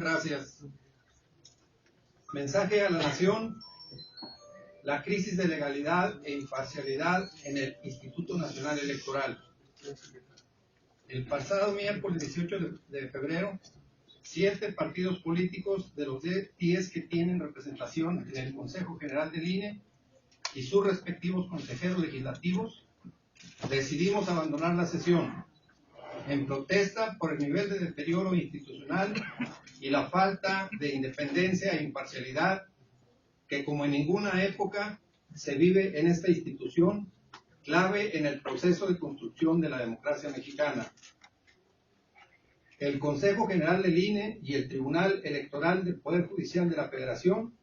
gracias. Mensaje a la nación: la crisis de legalidad e imparcialidad en el Instituto Nacional Electoral. El pasado miércoles 18 de febrero, 7 partidos políticos de los 10 que tienen representación en el Consejo General del INE y sus respectivos consejeros legislativos decidimos abandonar la sesión en protesta por el nivel de deterioro institucional y la falta de independencia e imparcialidad que, como en ninguna época, se vive en esta institución, clave en el proceso de construcción de la democracia mexicana. El Consejo General del INE y el Tribunal Electoral del Poder Judicial de la Federación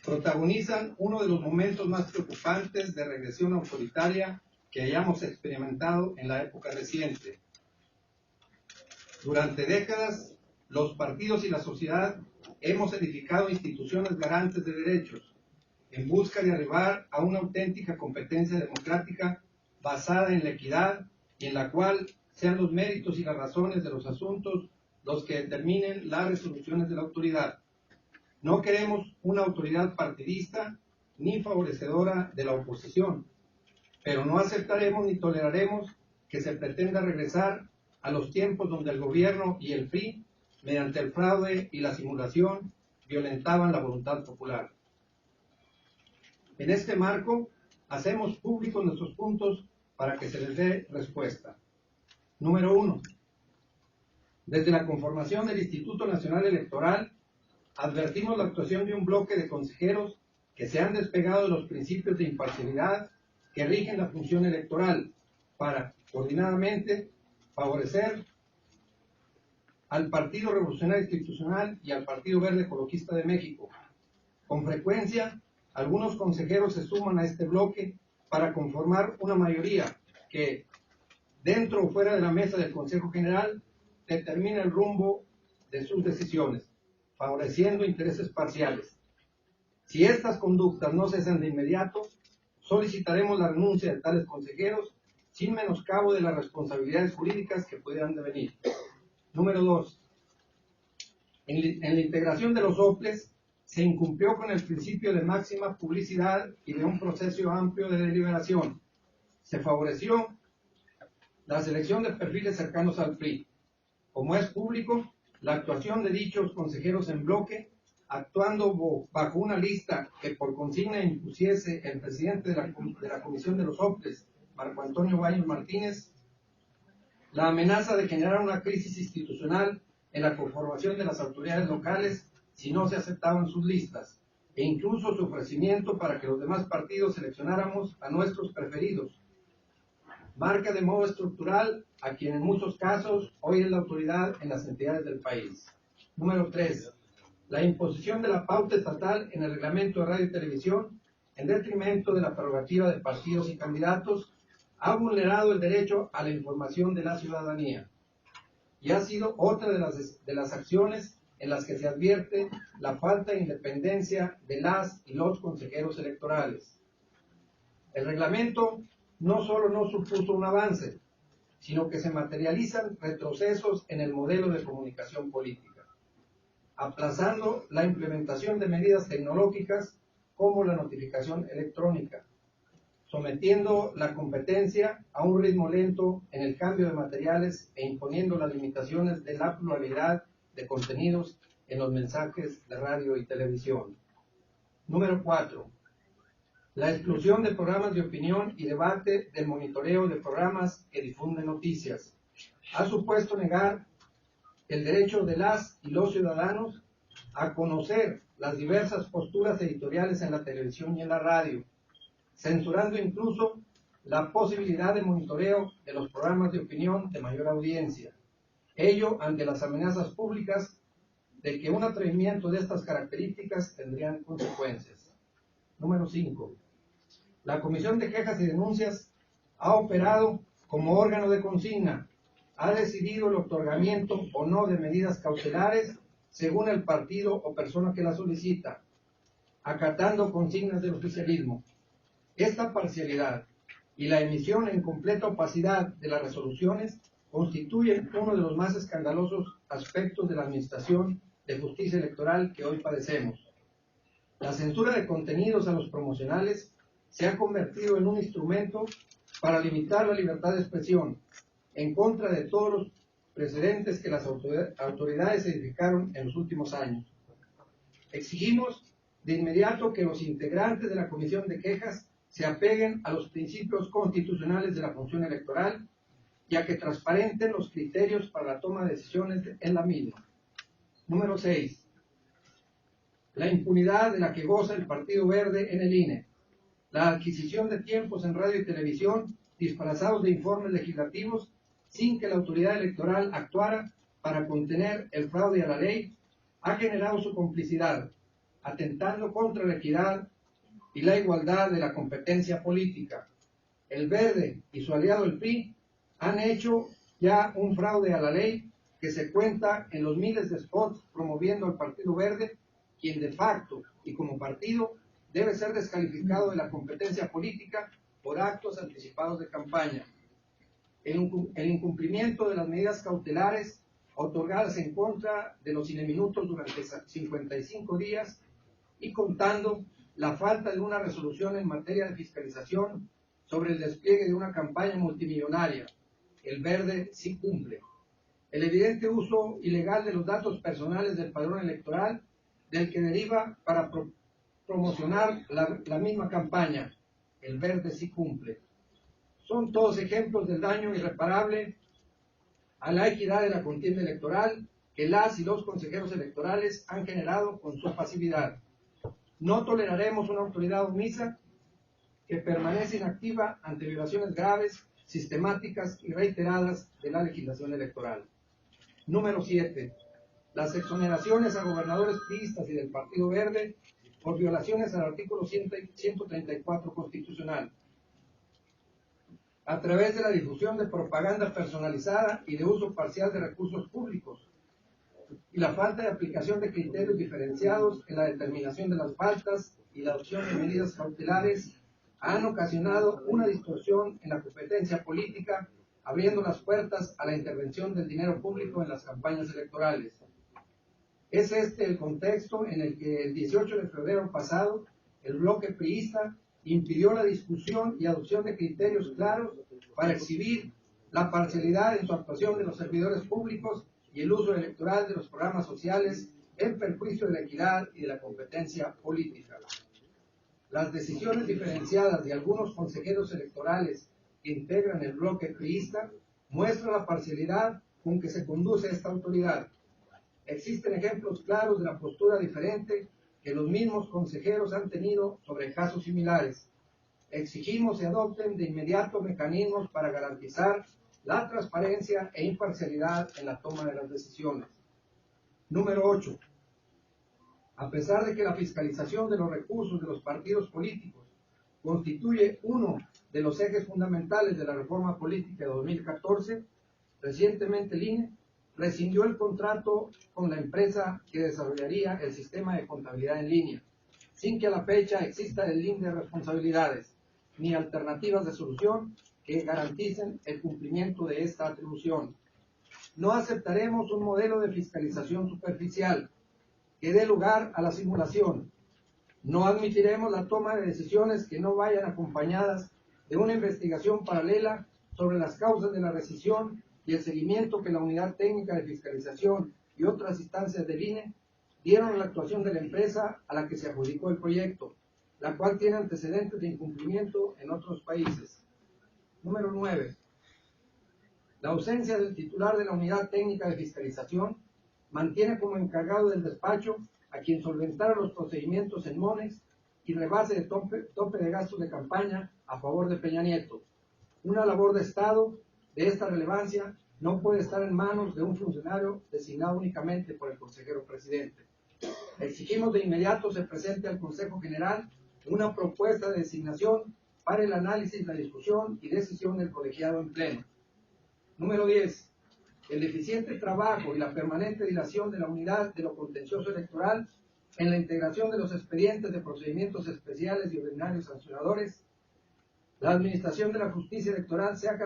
protagonizan uno de los momentos más preocupantes de regresión autoritaria que hayamos experimentado en la época reciente. Durante décadas, los partidos y la sociedad hemos edificado instituciones garantes de derechos en busca de arribar a una auténtica competencia democrática basada en la equidad y en la cual sean los méritos y las razones de los asuntos los que determinen las resoluciones de la autoridad. No queremos una autoridad partidista ni favorecedora de la oposición, pero no aceptaremos ni toleraremos que se pretenda regresar a los tiempos donde el gobierno y el PRI, mediante el fraude y la simulación, violentaban la voluntad popular. En este marco, hacemos públicos nuestros puntos para que se les dé respuesta. Número 1. Desde la conformación del Instituto Nacional Electoral, advertimos la actuación de un bloque de consejeros que se han despegado de los principios de imparcialidad que rigen la función electoral para, coordinadamente, favorecer al Partido Revolucionario Institucional y al Partido Verde Ecologista de México. Con frecuencia, algunos consejeros se suman a este bloque para conformar una mayoría que, dentro o fuera de la mesa del Consejo General, determina el rumbo de sus decisiones, favoreciendo intereses parciales. Si estas conductas no cesan de inmediato, solicitaremos la renuncia de tales consejeros sin menoscabo de las responsabilidades jurídicas que pudieran devenir. Número 2. En la integración de los OPLES se incumplió con el principio de máxima publicidad y de un proceso amplio de deliberación. Se favoreció la selección de perfiles cercanos al PRI. Como es público, la actuación de dichos consejeros en bloque, actuando bajo una lista que por consigna impusiese el presidente de la Comisión de los OPLES, Marco Antonio Baños Martínez, la amenaza de generar una crisis institucional en la conformación de las autoridades locales si no se aceptaban sus listas, e incluso su ofrecimiento para que los demás partidos seleccionáramos a nuestros preferidos, marca de modo estructural a quien en muchos casos hoy es la autoridad en las entidades del país. Número 3. La imposición de la pauta estatal en el reglamento de radio y televisión en detrimento de la prerrogativa de partidos y candidatos ha vulnerado el derecho a la información de la ciudadanía y ha sido otra de las acciones en las que se advierte la falta de independencia de las y los consejeros electorales. El reglamento no solo no supuso un avance, sino que se materializan retrocesos en el modelo de comunicación política, aplazando la implementación de medidas tecnológicas como la notificación electrónica, sometiendo la competencia a un ritmo lento en el cambio de materiales e imponiendo las limitaciones de la pluralidad de contenidos en los mensajes de radio y televisión. Número 4. La exclusión de programas de opinión y debate del monitoreo de programas que difunden noticias ha supuesto negar el derecho de las y los ciudadanos a conocer las diversas posturas editoriales en la televisión y en la radio, censurando incluso la posibilidad de monitoreo de los programas de opinión de mayor audiencia. Ello ante las amenazas públicas de que un atrevimiento de estas características tendrían consecuencias. Número 5. La Comisión de Quejas y Denuncias ha operado como órgano de consigna, ha decidido el otorgamiento o no de medidas cautelares según el partido o persona que la solicita, acatando consignas del oficialismo. Esta parcialidad y la emisión en completa opacidad de las resoluciones constituyen uno de los más escandalosos aspectos de la administración de justicia electoral que hoy padecemos. La censura de contenidos a los promocionales se ha convertido en un instrumento para limitar la libertad de expresión, en contra de todos los precedentes que las autoridades edificaron en los últimos años. Exigimos de inmediato que los integrantes de la Comisión de Quejas se apeguen a los principios constitucionales de la función electoral y a que transparenten los criterios para la toma de decisiones en la misma. Número 6. La impunidad de la que goza el Partido Verde en el INE. La adquisición de tiempos en radio y televisión disfrazados de informes legislativos sin que la autoridad electoral actuara para contener el fraude a la ley ha generado su complicidad, atentando contra la equidad y la igualdad de la competencia política. El Verde y su aliado el PRI han hecho ya un fraude a la ley que se cuenta en los miles de spots promoviendo al Partido Verde, quien de facto y como partido debe ser descalificado de la competencia política por actos anticipados de campaña. El incumplimiento de las medidas cautelares otorgadas en contra de los ineminutos durante 55 días y contando la falta de una resolución en materia de fiscalización sobre el despliegue de una campaña multimillonaria. El Verde sí cumple. El evidente uso ilegal de los datos personales del padrón electoral, del que deriva para promocionar la misma campaña. El Verde sí cumple. Son todos ejemplos del daño irreparable a la equidad de la contienda electoral que las y los consejeros electorales han generado con su pasividad. No toleraremos una autoridad omisa que permanece inactiva ante violaciones graves, sistemáticas y reiteradas de la legislación electoral. Número 7. Las exoneraciones a gobernadores priistas y del Partido Verde por violaciones al artículo 134 constitucional, a través de la difusión de propaganda personalizada y de uso parcial de recursos públicos, y la falta de aplicación de criterios diferenciados en la determinación de las faltas y la adopción de medidas cautelares han ocasionado una distorsión en la competencia política, abriendo las puertas a la intervención del dinero público en las campañas electorales. Es este el contexto en el que el 18 de febrero pasado el bloque priista impidió la discusión y adopción de criterios claros para exhibir la parcialidad en su actuación de los servidores públicos y el uso electoral de los programas sociales en perjuicio de la equidad y de la competencia política. Las decisiones diferenciadas de algunos consejeros electorales que integran el bloque priista muestran la parcialidad con que se conduce esta autoridad. Existen ejemplos claros de la postura diferente que los mismos consejeros han tenido sobre casos similares. Exigimos se adopten de inmediato mecanismos para garantizar la transparencia e imparcialidad en la toma de las decisiones. Número 8. A pesar de que la fiscalización de los recursos de los partidos políticos constituye uno de los ejes fundamentales de la reforma política de 2014, recientemente el INE rescindió el contrato con la empresa que desarrollaría el sistema de contabilidad en línea, sin que a la fecha exista el link de responsabilidades ni alternativas de solución que garanticen el cumplimiento de esta atribución. No aceptaremos un modelo de fiscalización superficial que dé lugar a la simulación. No admitiremos la toma de decisiones que no vayan acompañadas de una investigación paralela sobre las causas de la rescisión y el seguimiento que la Unidad Técnica de Fiscalización y otras instancias del INE dieron a la actuación de la empresa a la que se adjudicó el proyecto, la cual tiene antecedentes de incumplimiento en otros países. Número 9. La ausencia del titular de la Unidad Técnica de Fiscalización mantiene como encargado del despacho a quien solventara los procedimientos en Monex y rebase de tope de gastos de campaña a favor de Peña Nieto. Una labor de Estado de esta relevancia no puede estar en manos de un funcionario designado únicamente por el consejero presidente. Exigimos de inmediato se presente al Consejo General una propuesta de designación para el análisis, la discusión y decisión del colegiado en pleno. Número 10. El deficiente trabajo y la permanente dilación de la unidad de lo contencioso electoral en la integración de los expedientes de procedimientos especiales y ordinarios sancionadores. La administración de la justicia electoral se ha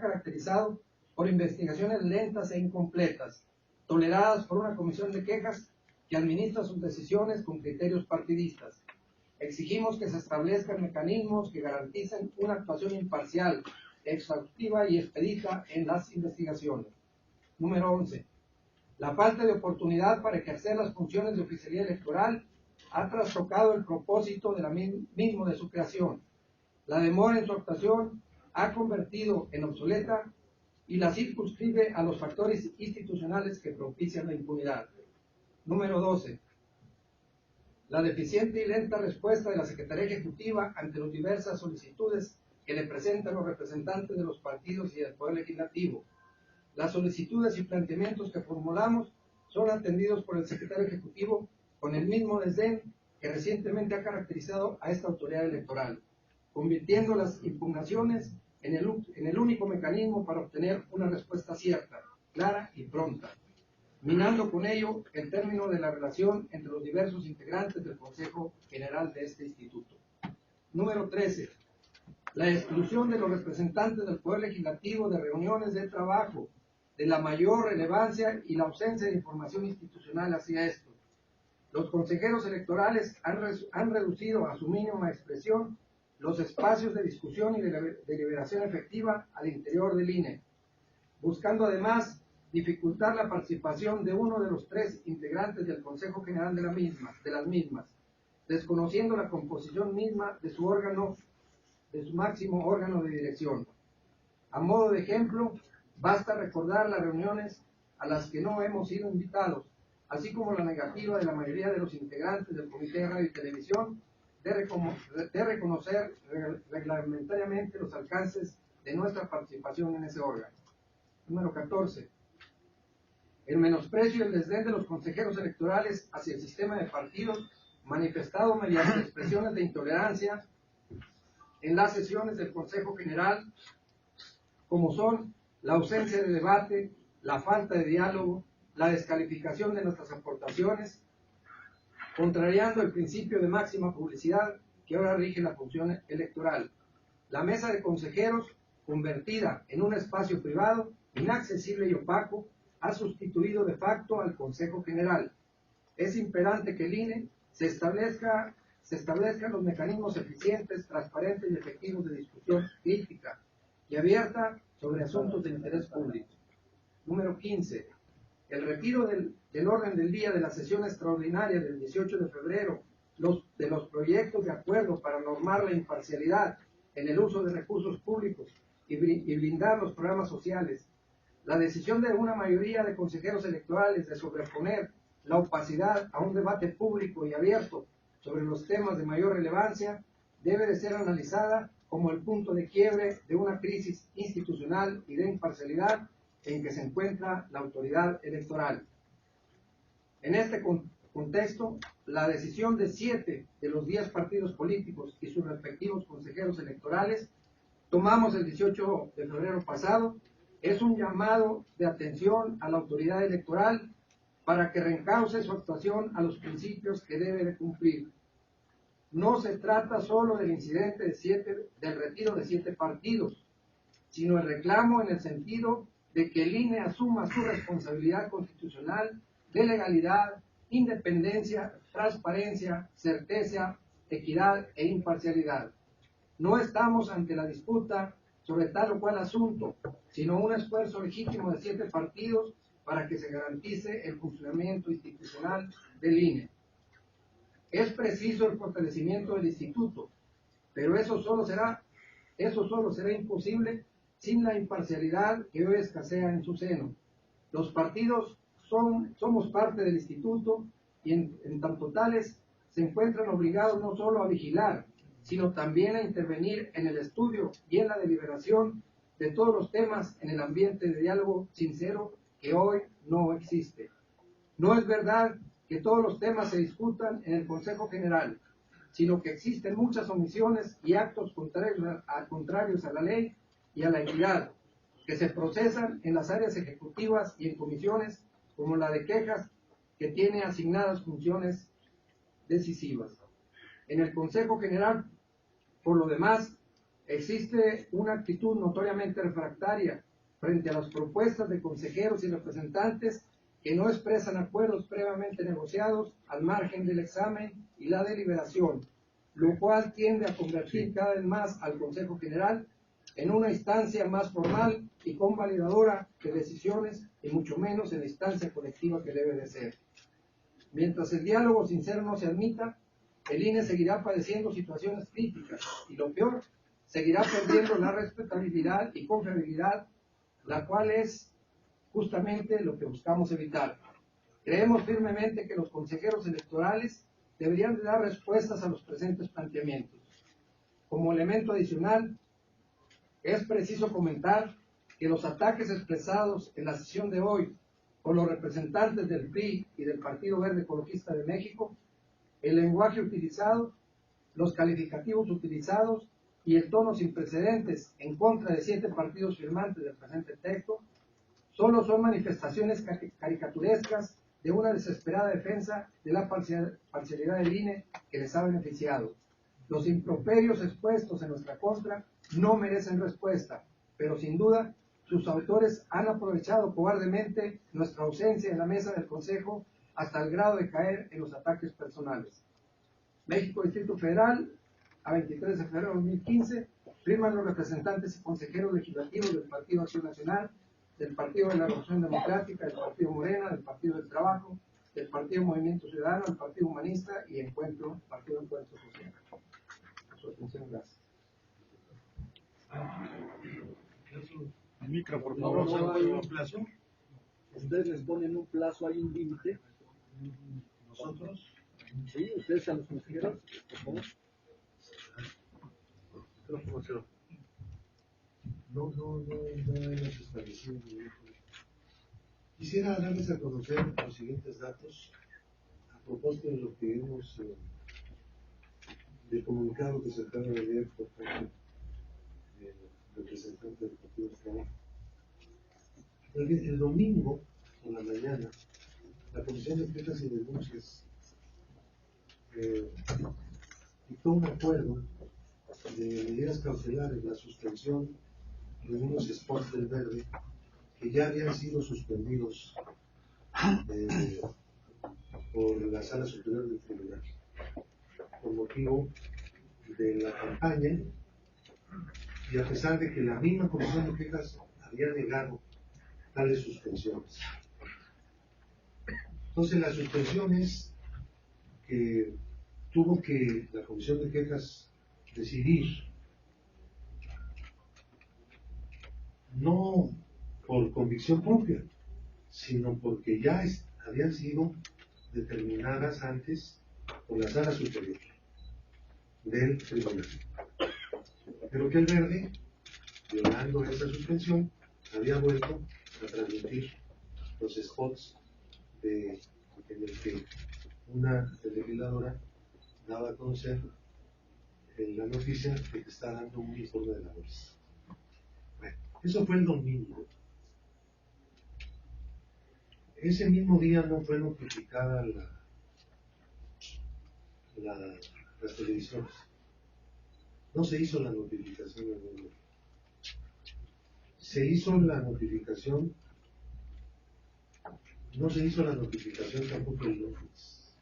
caracterizado por investigaciones lentas e incompletas, toleradas por una comisión de quejas que administra sus decisiones con criterios partidistas. Exigimos que se establezcan mecanismos que garanticen una actuación imparcial, exhaustiva y expedita en las investigaciones. Número 11. La falta de oportunidad para ejercer las funciones de oficialía electoral ha trastocado el propósito mismo de su creación. La demora en su actuación ha convertido en obsoleta y la circunscribe a los factores institucionales que propician la impunidad. Número 12. La deficiente y lenta respuesta de la Secretaría Ejecutiva ante las diversas solicitudes que le presentan los representantes de los partidos y del Poder Legislativo. Las solicitudes y planteamientos que formulamos son atendidos por el Secretario Ejecutivo con el mismo desdén que recientemente ha caracterizado a esta autoridad electoral, convirtiendo las impugnaciones en el único mecanismo para obtener una respuesta cierta, clara y pronta, minando con ello el término de la relación entre los diversos integrantes del Consejo General de este instituto. Número 13. La exclusión de los representantes del Poder Legislativo de reuniones de trabajo de la mayor relevancia y la ausencia de información institucional hacia esto. Los consejeros electorales han reducido a su mínima expresión los espacios de discusión y de deliberación efectiva al interior del INE, buscando además dificultar la participación de uno de los 3 integrantes del Consejo General de las mismas, desconociendo la composición misma de su máximo órgano de dirección. A modo de ejemplo, basta recordar las reuniones a las que no hemos sido invitados, así como la negativa de la mayoría de los integrantes del Comité de Radio y Televisión de reconocer reglamentariamente los alcances de nuestra participación en ese órgano. Número 14. El menosprecio y el desdén de los consejeros electorales hacia el sistema de partidos, manifestado mediante expresiones de intolerancia en las sesiones del Consejo General, como son la ausencia de debate, la falta de diálogo, la descalificación de nuestras aportaciones, contrariando el principio de máxima publicidad que ahora rige la función electoral. La mesa de consejeros, convertida en un espacio privado, inaccesible y opaco, ha sustituido de facto al Consejo General. Es imperante que el INE se establezcan los mecanismos eficientes, transparentes y efectivos de discusión crítica y abierta sobre asuntos de interés público. Número 15. El retiro del orden del día de la sesión extraordinaria del 18 de febrero de los proyectos de acuerdo para normar la imparcialidad en el uso de recursos públicos y blindar los programas sociales. La decisión de una mayoría de consejeros electorales de sobreponer la opacidad a un debate público y abierto sobre los temas de mayor relevancia debe de ser analizada como el punto de quiebre de una crisis institucional y de imparcialidad en que se encuentra la autoridad electoral. En este contexto, la decisión de 7 de los 10 partidos políticos y sus respectivos consejeros electorales, tomamos el 18 de febrero pasado, es un llamado de atención a la autoridad electoral para que reencauce su actuación a los principios que debe de cumplir. No se trata solo del incidente del retiro de 7 partidos, sino el reclamo en el sentido de que el INE asuma su responsabilidad constitucional de legalidad, independencia, transparencia, certeza, equidad e imparcialidad. No estamos ante la disputa sobre tal o cual asunto, sino un esfuerzo legítimo de 7 partidos para que se garantice el funcionamiento institucional del INE. Es preciso el fortalecimiento del instituto, pero eso solo será imposible sin la imparcialidad que hoy escasea en su seno. Los partidos somos parte del instituto y en tanto tales se encuentran obligados no solo a vigilar, sino también a intervenir en el estudio y en la deliberación de todos los temas en el ambiente de diálogo sincero que hoy no existe. No es verdad que todos los temas se discutan en el Consejo General, sino que existen muchas omisiones y actos contrarios a la ley y a la equidad, que se procesan en las áreas ejecutivas y en comisiones como la de quejas, que tiene asignadas funciones decisivas. En el Consejo General, por lo demás, existe una actitud notoriamente refractaria frente a las propuestas de consejeros y representantes que no expresan acuerdos previamente negociados al margen del examen y la deliberación, lo cual tiende a convertir cada vez más al Consejo General en una instancia más formal y convalidadora de decisiones y mucho menos en la instancia colectiva que debe de ser. Mientras el diálogo sincero no se admita, el INE seguirá padeciendo situaciones críticas y lo peor, seguirá perdiendo la respetabilidad y confiabilidad, la cual es justamente lo que buscamos evitar. Creemos firmemente que los consejeros electorales deberían de dar respuestas a los presentes planteamientos. Como elemento adicional, es preciso comentar que los ataques expresados en la sesión de hoy por los representantes del PRI y del Partido Verde Ecologista de México, el lenguaje utilizado, los calificativos utilizados y el tono sin precedentes en contra de 7 partidos firmantes del presente texto, solo son manifestaciones caricaturescas de una desesperada defensa de la parcialidad del INE que les ha beneficiado. Los improperios expuestos en nuestra contra no merecen respuesta, pero sin duda sus autores han aprovechado cobardemente nuestra ausencia en la mesa del Consejo hasta el grado de caer en los ataques personales. México, Distrito Federal, a 23 de febrero de 2015, firman los representantes y consejeros legislativos del Partido Acción Nacional, del Partido de la Revolución Democrática, del Partido Morena, del Partido del Trabajo, del Partido Movimiento Ciudadano, del Partido Humanista y Partido Encuentro Social. Por su atención, gracias. Micro, por favor, no hay un plazo. Ustedes les ponen un plazo, hay un límite. Nosotros. Sí, ustedes a los consejeros, por favor. No hemos establecido ningún. Quisiera darles a conocer los siguientes datos a propósito de lo que hemos del comunicado que se acaba de leer por parte del representante del Partido de Trabajo. El domingo por la mañana, la Comisión de Quejas y Denuncias dictó un acuerdo de medidas cautelares, la suspensión de unos spots del Verde que ya habían sido suspendidos por la Sala Superior del Tribunal por motivo de la campaña, y a pesar de que la misma Comisión de Quejas había negado tales suspensiones. Entonces la suspensión es que tuvo que la Comisión de Quejas decidir, no por convicción propia, sino porque ya habían sido determinadas antes por la Sala Superior del Tribunal. Pero que el Verde, violando esa suspensión, había vuelto a transmitir los spots en el que una legisladora daba a conocer en la noticia de que está dando un informe de labores. Bueno, eso fue el domingo. Ese mismo día no fue notificada las televisiones. No se hizo la notificación del gobierno. Se hizo la notificación, no se hizo la notificación tampoco el lunes.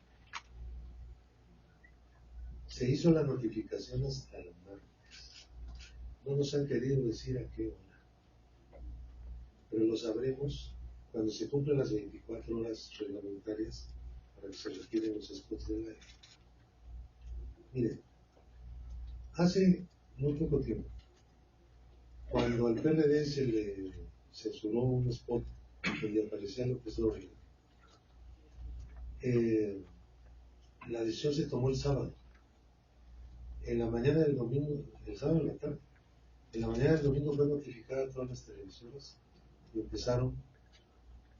Se hizo la notificación hasta el martes. No nos han querido decir a qué hora, pero lo sabremos cuando se cumplan las 24 horas reglamentarias para que se retiren los spots del aire. Miren, hace muy poco tiempo, cuando al PRD se le censuró un spot donde aparecía López Dóriga, la decisión se tomó el sábado. En la mañana del domingo, el sábado en la tarde, en la mañana del domingo fue notificada a todas las televisoras y empezaron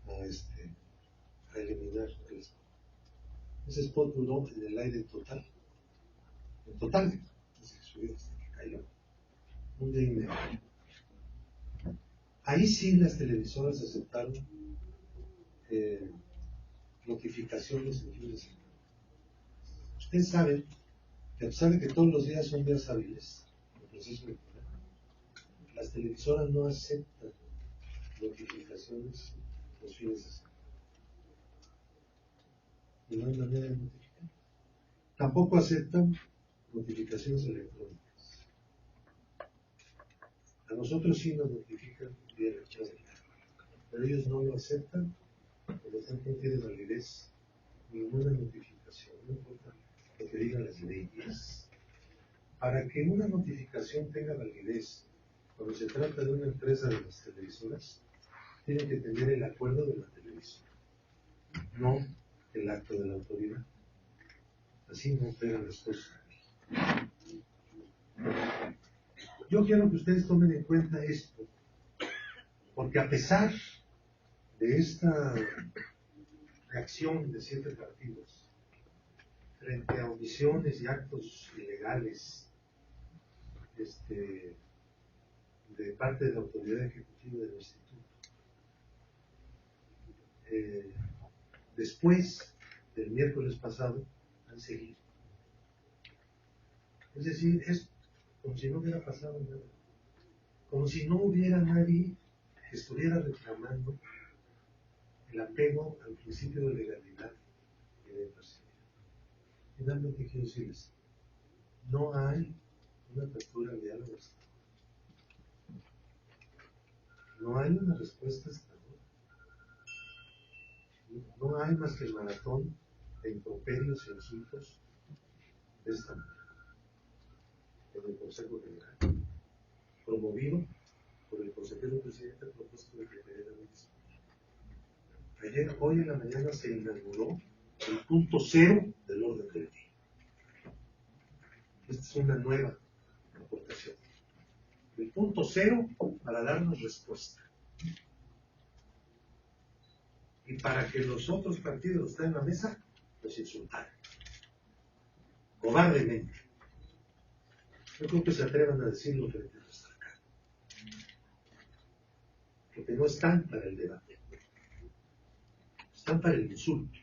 a eliminar el spot. Ese spot duró en el aire total, desde que subió hasta que cayó, un día y medio. Ahí sí las televisoras aceptaron notificaciones en fin de semana. Ustedes saben que a pesar de que todos los días son días hábiles, el proceso electoral, las televisoras no aceptan notificaciones los fines de semana. y no hay manera de notificar. Tampoco aceptan notificaciones electrónicas. A nosotros sí nos notifican vía electrónica, pero ellos no lo aceptan, por lo tanto no tiene validez ninguna notificación, no importa lo que digan las leyes. Para que una notificación tenga validez, cuando se trata de una empresa de las televisoras, tiene que tener el acuerdo de la televisora, no el acto de la autoridad. Así no operan las cosas. Yo quiero que ustedes tomen en cuenta esto, porque a pesar de esta reacción de 7 partidos frente a omisiones y actos ilegales de parte de la autoridad ejecutiva del instituto, después del miércoles pasado han seguido. Es decir, es como si no hubiera pasado nada, como si no hubiera nadie que estuviera reclamando el apego al principio de legalidad y de imparcialidad. Finalmente quiero decirles, no hay una apertura al diálogo, no hay una respuesta hasta ahora. No hay más que el maratón de improperios e insultos de esta manera en el Consejo General, promovido por el consejero presidente a propósito de que Pereira lo hizo. Hoy en la mañana se inauguró el punto cero del orden del día. Esta es una nueva aportación. El punto cero para darnos respuesta. Y para que los otros partidos que están en la mesa los insultaran. Cobardemente. Yo creo que se atrevan a decirlo frente a nuestra cara. Porque no están para el debate. Están para el insulto.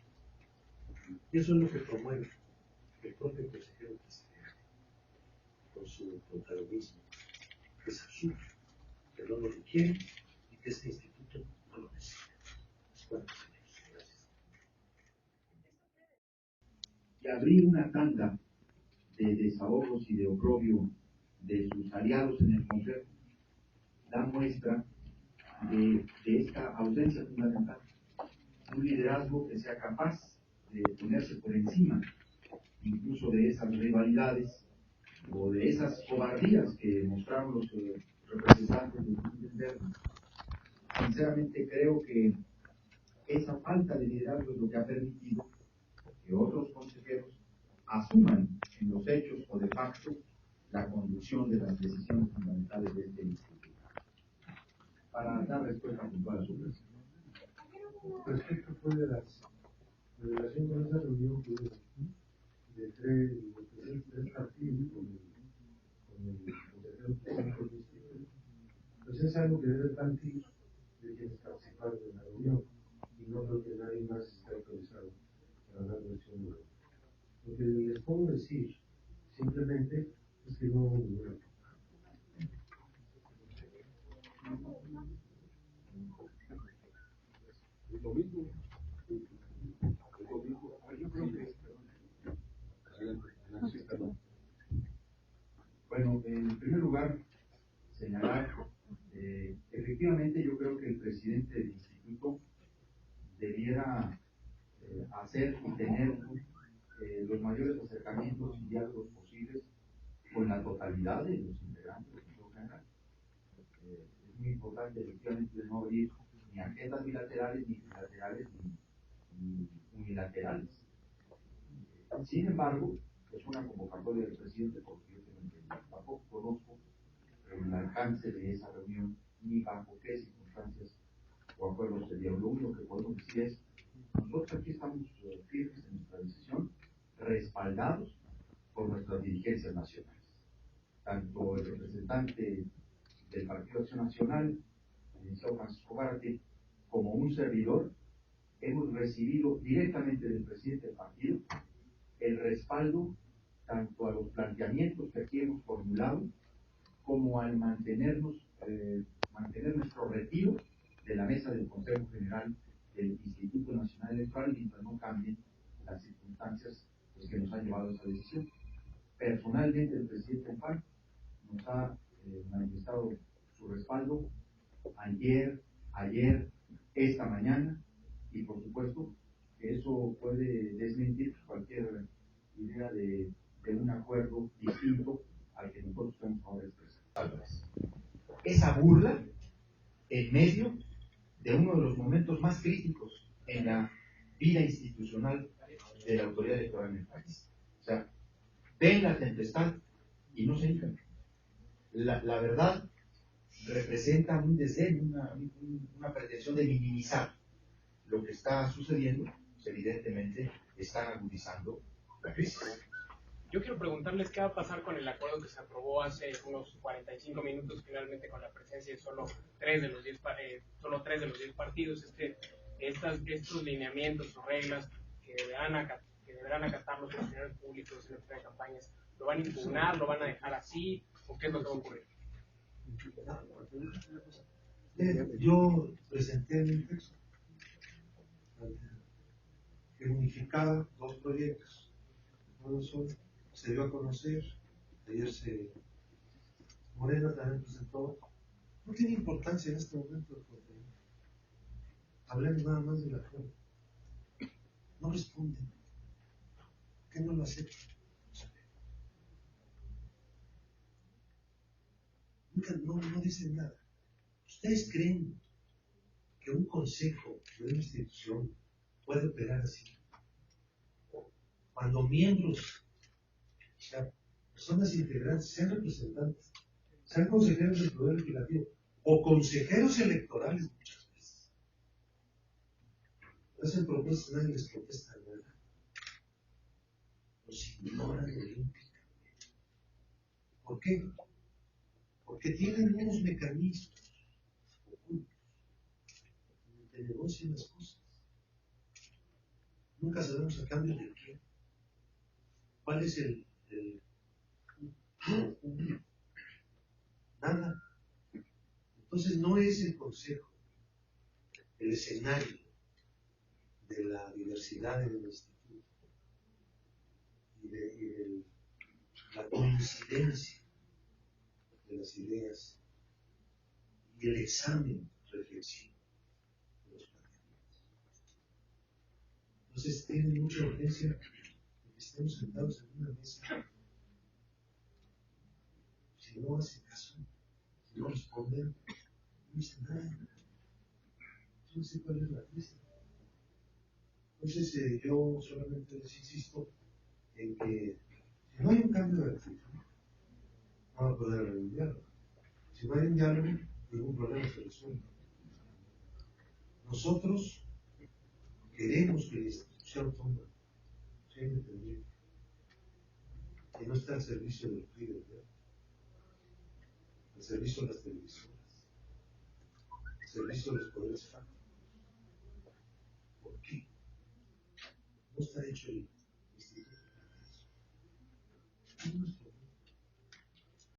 Y eso es lo que promueve el propio consejero presidente con su protagonismo, que es absurdo, que no lo requiere y que este instituto no lo necesita. Bueno, señores, gracias. Y abrir una tanda de desahogos y de oprobio de sus aliados en el Consejo da muestra de esta ausencia fundamental. Un liderazgo que sea capaz de ponerse por encima incluso de esas rivalidades o de esas cobardías que mostraron los representantes del Grupo Interno. Sinceramente creo que esa falta de liderazgo es lo que ha permitido que otros consejeros asuman en los hechos o de facto la conducción de las decisiones fundamentales de este instituto. Para dar respuesta puntual a su pregunta. Respecto fue de las relación con esa reunión que hubo de tres partidos con el consejero presidente del instituto, pues es algo que debe partir de quienes participaron en la reunión y no creo que nadie más esté autorizado para dar versión nueva. Lo que les puedo decir simplemente es que no hubo ninguna. Lo mismo. Yo creo que bueno, en primer lugar, señalar, efectivamente yo creo que el presidente del instituto debiera hacer y tener los mayores acercamientos y diálogos posibles con la totalidad de los integrantes del Consejo General. Es muy importante efectivamente no abrir ni agendas bilaterales, ni trilaterales, ni unilaterales. Sin embargo, es una convocatoria del presidente porque yo tengo entendido. Tampoco conozco el alcance de esa reunión ni bajo qué circunstancias o acuerdos se dieron. Lo único que podemos decir es, nosotros aquí estamos firmes en nuestra decisión, respaldados por nuestras dirigencias nacionales. Tanto el representante del Partido Acción Nacional, el licenciado Francisco Gárate, como un servidor, hemos recibido directamente del presidente del partido el respaldo tanto a los planteamientos que aquí hemos formulado como al mantener nuestro retiro de la mesa del Consejo General del Instituto Nacional Electoral mientras no cambien las circunstancias pues, que nos han llevado a esa decisión. Personalmente, el presidente del PAN nos ha manifestado su respaldo ayer, esta mañana, y por supuesto que eso puede desmentir cualquier idea de un acuerdo distinto al que nosotros estamos ahora expresando. Esa burla en medio de uno de los momentos más críticos en la vida institucional de la autoridad electoral en el país. O sea, ven la tempestad y no se hincan. La verdad representa un desdén, una pretensión de minimizar lo que está sucediendo, pues evidentemente están agudizando la crisis. Yo quiero preguntarles qué va a pasar con el acuerdo que se aprobó hace unos 45 minutos, finalmente con la presencia de solo 3 de los 10 partidos, estos lineamientos o reglas que deberán acatar los funcionarios públicos en época de campañas. ¿Lo van a impugnar, lo van a dejar así o qué es lo que va a ocurrir? Yo presenté mi texto que unificaba dos proyectos. Uno solo se dio a conocer, ayer Morena también presentó. No tiene importancia en este momento el contenido. Hablemos nada más del acuerdo. No responden. ¿Por qué no lo aceptan? Nunca, no dicen nada. ¿Ustedes creen que un consejo de una institución puede operar así? Cuando miembros, o sea, personas integrantes, sean representantes, sean consejeros del Poder Legislativo o consejeros electorales muchas veces, hacen propuestas, nadie les protesta nada. Los ignoran olímpicamente. ¿Por qué? Porque tienen unos mecanismos ocultos que negocian las cosas. Nunca sabemos a cambio de qué. ¿Cuál es el nada? Entonces no es el consejo el escenario de la diversidad en el instituto y de la coincidencia de las ideas y el examen reflexivo de los planteamientos. Entonces tiene mucha urgencia de que estemos sentados en una mesa. Si no hace caso, si no responden, no dice nada. Yo no sé cuál es la prisa. Entonces yo solamente les insisto en que si no hay un cambio de actitud, no va a poder haber un diálogo. Si no hay un diálogo, ningún problema se resuelve. Nosotros queremos que la institución sea independiente, que no esté al servicio del PRI del PRD, al servicio de las televisoras, al servicio de los poderes fácticos. ¿Por qué? No está hecho el instituto para eso.